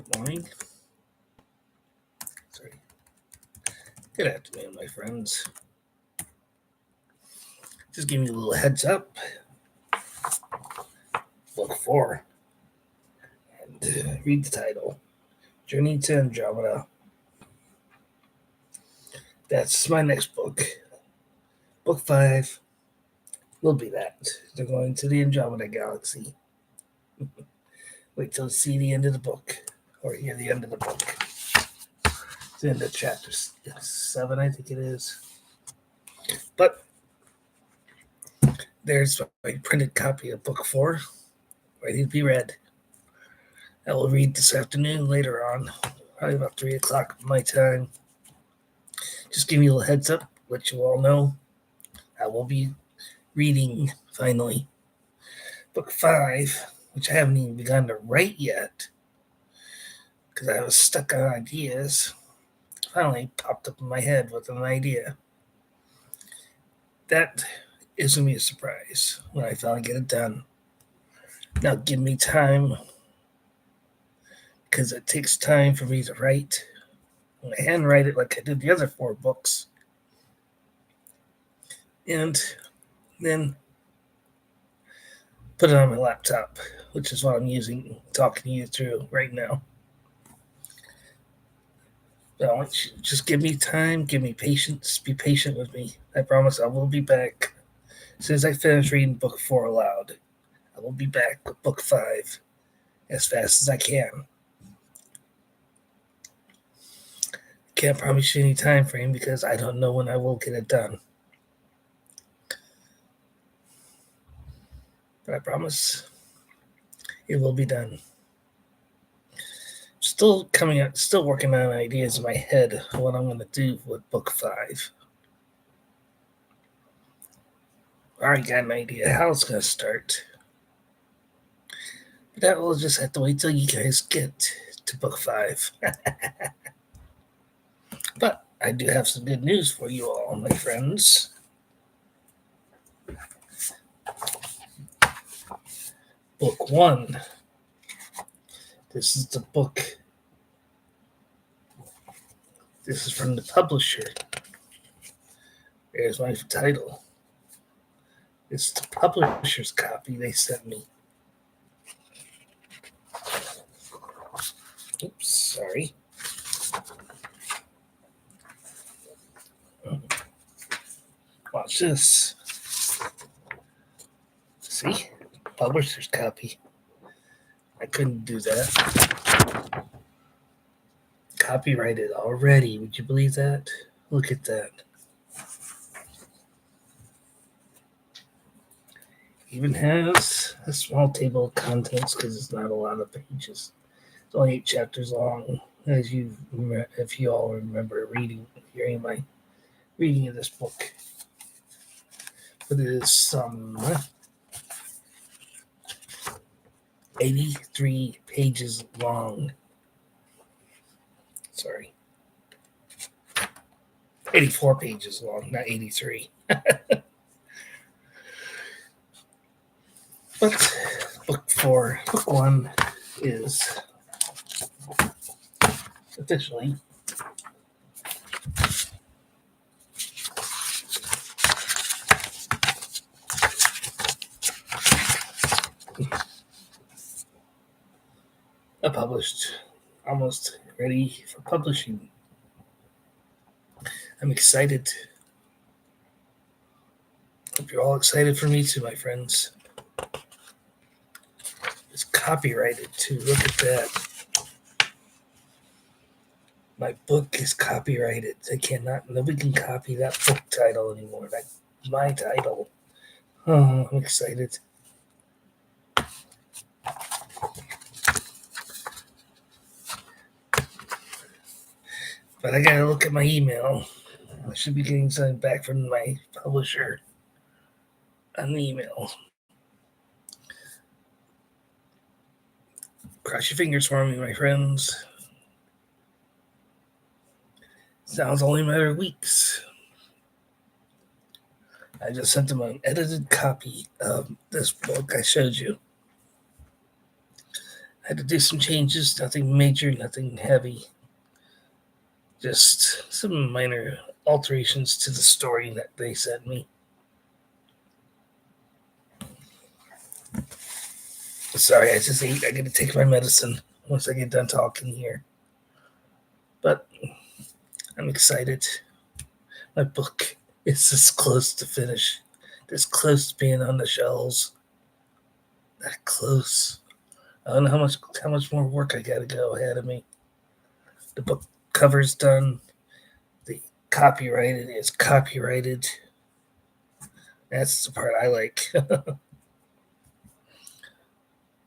Good morning. Sorry. Good afternoon, my friends. Just giving you a little heads up. Book 4. And read the title. Journey to Andromeda. That's my next book. Book 5 will be that. They're going to the Andromeda Galaxy. Wait till you see the end of the book. Or hear the end of the book. It's the end of chapter 7, I think it is. But there's my printed copy of book 4, ready to be read. I will read this afternoon later on, probably about 3 o'clock my time. Just give you a little heads up, let you all know. I will be reading, finally, book 5, which I haven't even begun to write yet, because I was stuck on ideas. Finally popped up in my head with an idea. That is going to be a surprise when I finally get it done. Now give me time, because it takes time for me to write. When I handwrite it like I did the other 4 books, and then put it on my laptop, which is what I'm using, talking to you through right now. But I want you to just give me time, give me patience, be patient with me. I promise I will be back. As soon as I finish reading book 4 aloud, I will be back with book 5 as fast as I can. Can't promise you any time frame because I don't know when I will get it done. But I promise it will be done. Still working on ideas in my head of what I'm going to do with book 5. I already got an idea how it's going to start. But that will just have to wait till you guys get to book 5. But I do have some good news for you all, my friends. Book 1. This is the book. This is from the publisher. There's my title. It's the publisher's copy they sent me. Oops, sorry. Watch this. See? Publisher's copy. I couldn't do that. Copyrighted already. Would you believe that? Look at that. Even has a small table of contents because it's not a lot of pages. It's only 8 chapters long, if you all remember hearing my reading of this book. But it is some 83 pages long. Sorry. 84 pages long, not 83. But book 1 is officially published, almost ready for publishing. I'm excited. Hope you're all excited for me too, my friends. It's copyrighted too. Look at that. My book is copyrighted. Nobody can copy that book title anymore. That's my title. Oh, I'm excited. But I gotta look at my email. I should be getting something back from my publisher on the email. Cross your fingers for me, my friends. Sounds only a matter of weeks. I just sent them an edited copy of this book I showed you. I had to do some changes, nothing major, nothing heavy. Just some minor alterations to the story that they sent me. Sorry, I just ate. I gotta take my medicine once I get done talking here. But I'm excited. My book is this close to finish. This close to being on the shelves. That close. I don't know how much more work I gotta go ahead of me. The book cover's done. The copyrighted is copyrighted. That's the part I like.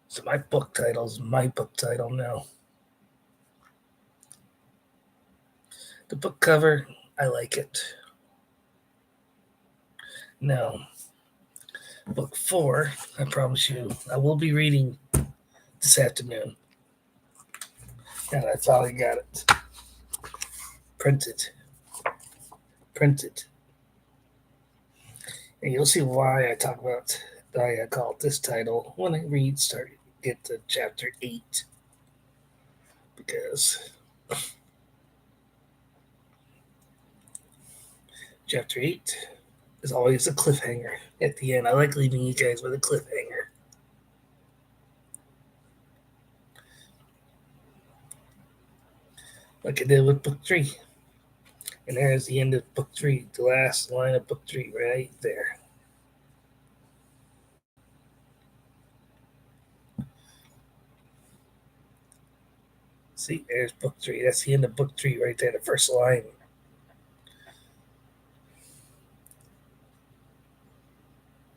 So my book title is my book title now. The book cover, I like it. Now, book 4, I promise you, I will be reading this afternoon. And I finally got it. Printed. And you'll see why I talk about why I call it this title when I get to chapter 8. Because chapter 8 is always a cliffhanger at the end. I like leaving you guys with a cliffhanger. Like I did with book 3. And there's the end of book 3, the last line of book 3 right there. See, there's book 3. That's the end of book 3 right there, the first line.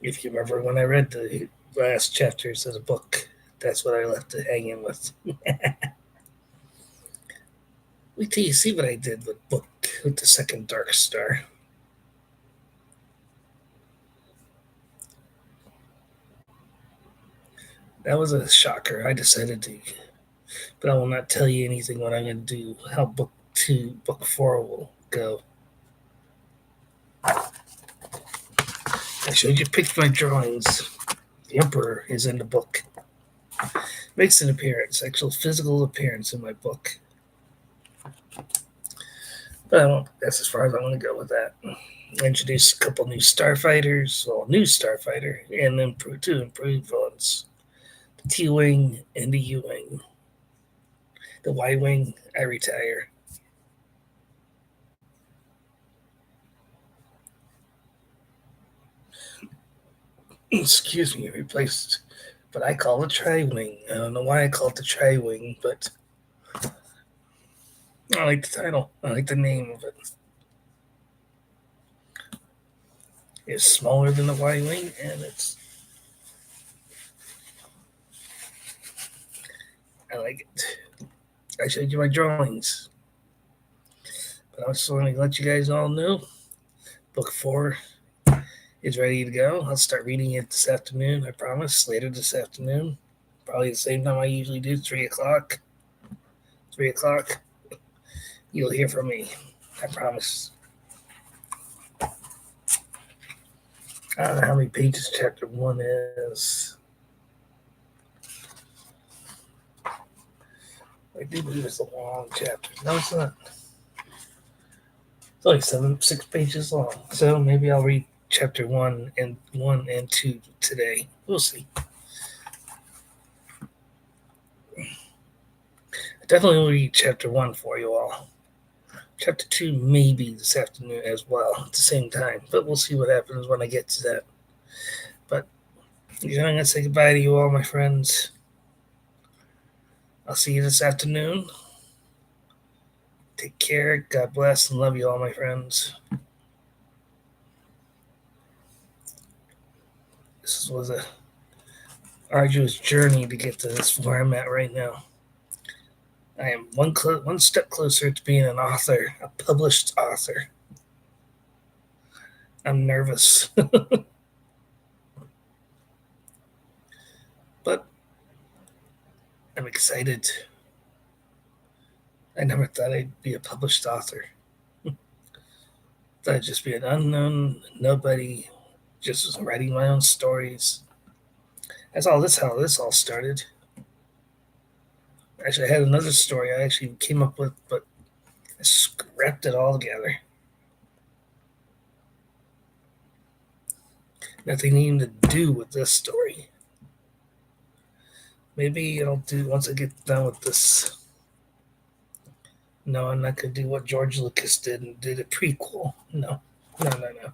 If you remember when I read the last chapters of the book, that's what I left it hanging with. Wait till you see what I did with the second Dark Star. That was a shocker. I decided to, but I will not tell you anything what I'm going to do, how book 4 will go. I showed you picture my drawings. The Emperor is in the book. Makes an appearance, actual physical appearance in my book. But I won't, that's as far as I want to go with that. Introduce a couple new starfighters, well, a new starfighter, and then two improved ones. The T-Wing and the U-Wing. The Y-Wing, I retire. Excuse me, replaced, but I call it Tri-Wing. I don't know why I call it the Tri-Wing, but I like the title. I like the name of it. It's smaller than the Y-Wing, and I like it. I showed you my drawings. But I just want to let you guys all know, book 4 is ready to go. I'll start reading it this afternoon, I promise, later this afternoon. Probably the same time I usually do, 3 o'clock. 3 o'clock, you'll hear from me. I promise. I don't know how many pages chapter 1 is. I do believe it's a long chapter. No, it's not. It's only 6 pages long. So maybe I'll read chapter 1 and 2 today. We'll see. I definitely will read chapter 1 for you all. Chapter 2 maybe this afternoon as well at the same time, but we'll see what happens when I get to that. But I'm going to say goodbye to you all, my friends. I'll see you this afternoon. Take care. God bless and love you all, my friends. This was a arduous journey to get to this where I'm at right now. I am one step closer to being an author, a published author. I'm nervous. But I'm excited. I never thought I'd be a published author. Thought I'd just be an unknown nobody, just writing my own stories. That's how this all started. Actually, I had another story I actually came up with, but I scrapped it all together. Nothing even to do with this story. Maybe I'll do once I get done with this. No, I'm not gonna do what George Lucas did and did a prequel. No, no, no, no.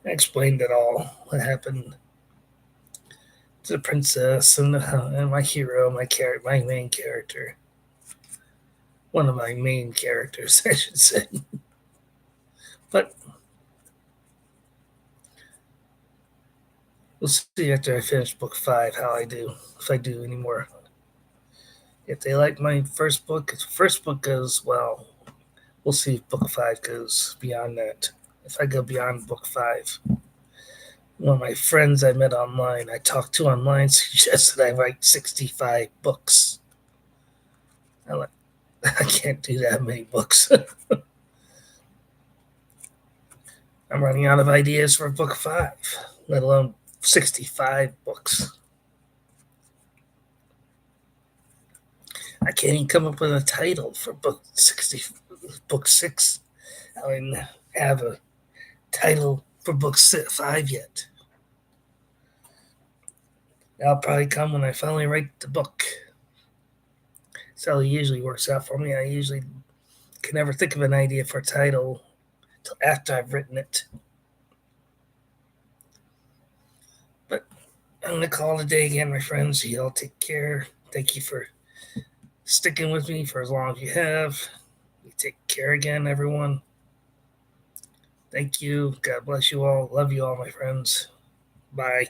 I explained it all. What happened to the princess and my hero, my main character. One of my main characters, I should say. But we'll see after I finish book 5 how I do, if I do anymore. If they like my first book goes well. We'll see if book 5 goes beyond that. If I go beyond book 5, one of my friends I met online, I talked to online, suggested I write 65 books. I'm like, I can't do that many books. I'm running out of ideas for book 5, let alone 65 books. I can't even come up with a title for book 6. I didn't have a title for book 5 yet. That'll probably come when I finally write the book. That's how it usually works out for me. I usually can never think of an idea for a title until after I've written it. But I'm going to call it a day again, my friends. You all take care. Thank you for sticking with me for as long as you have. You take care again, everyone. Thank you. God bless you all. Love you all, my friends. Bye.